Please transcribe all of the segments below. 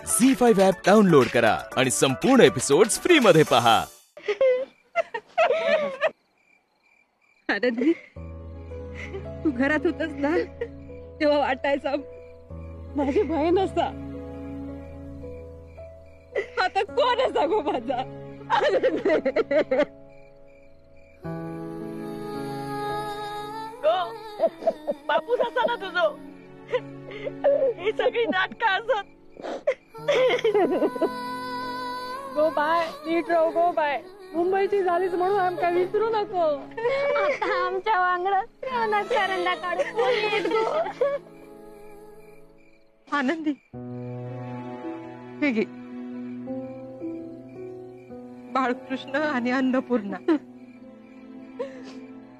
झी5 app download करा आणि संपूर्ण एपिसोड्स फ्री मध्ये पहा. आनंदी, तू घरात होतस ना तेव्हा वाटायचा माझी बहीण असा. आता कोण असा गो माझा. बापूस असा ना तुझो. ही सगळी नाटक असत. गो बाय, नीट राहू गो बाय. मुंबईची झालीच म्हणून आमका विसरू नको. आता आमच्या वांगडात रानात करंडा काढू. आनंदी, हे घे बाळकृष्ण आणि अन्नपूर्णा.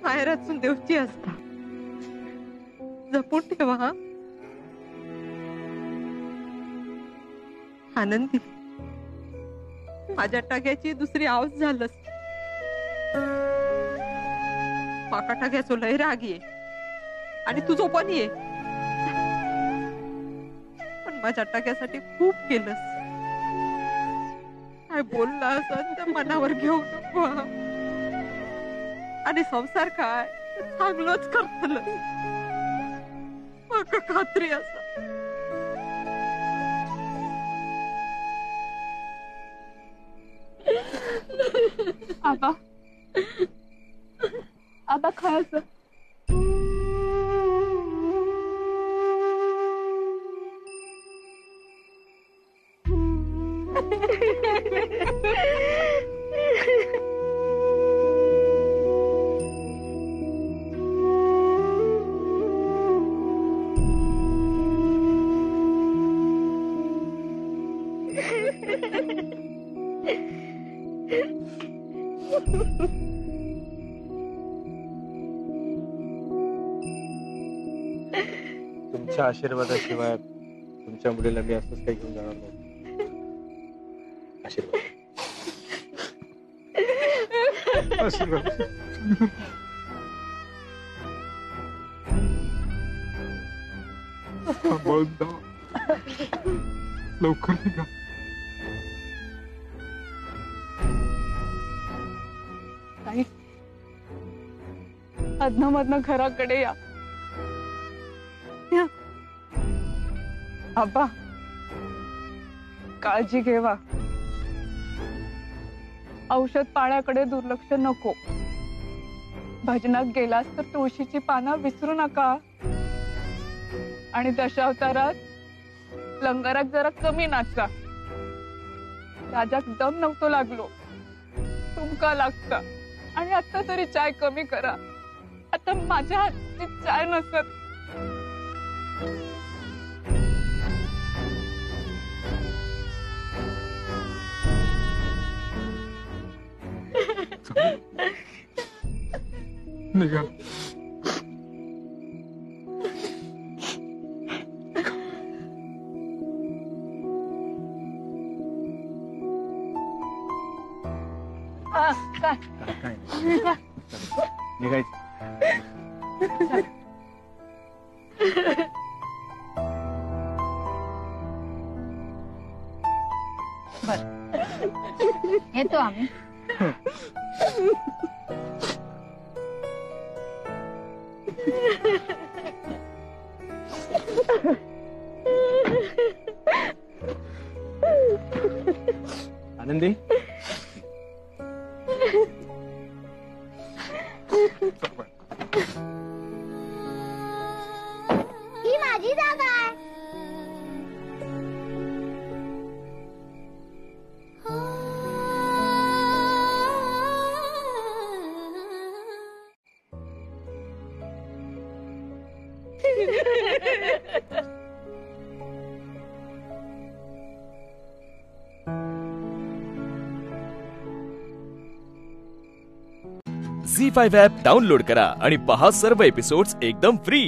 माहेरातून देवची असता, जपून ठेवा. हा आनंदी, माझ्या टाक्याची दुसरी आवाज झालंस. माका टाक्याचो लय राग ये आणि तुझो पण ये, पण माझ्या टाक्यासाठी खूप केलंस. काय बोलला असं त्या मनावर घेऊ नको. आणि संसार काय चांगलंच करतल, माका खात्री असा. आबा, आबा खायचं. तुमच्या आशीर्वादाशिवाय तुमच्या मुलीला मी असंच काही घेऊन जाणार नाही. आशीर्वाद. आशीर्वाद. लवकर निघा. अधनं मधनं घराकडे या. आबा, काळजी घेवा. औषध पाण्याकडे दुर्लक्ष नको. भजनात गेलास तर तुळशीची पानं विसरू नका. आणि दशावतारात लंगरात जरा कमी नाचा. राजाक दम नव्हतो लागलो, तुमका लागता. आणि आता तरी चाय कमी करा. आता माझ्या हातची चाय नसत. निघा. काय निघायचं. येतो आम्ही. आनंदी, ही माझी जागा आहे. झी5 ॲप डाउनलोड करा आणि पहा सर्व एपिसोड्स एकदम फ्री.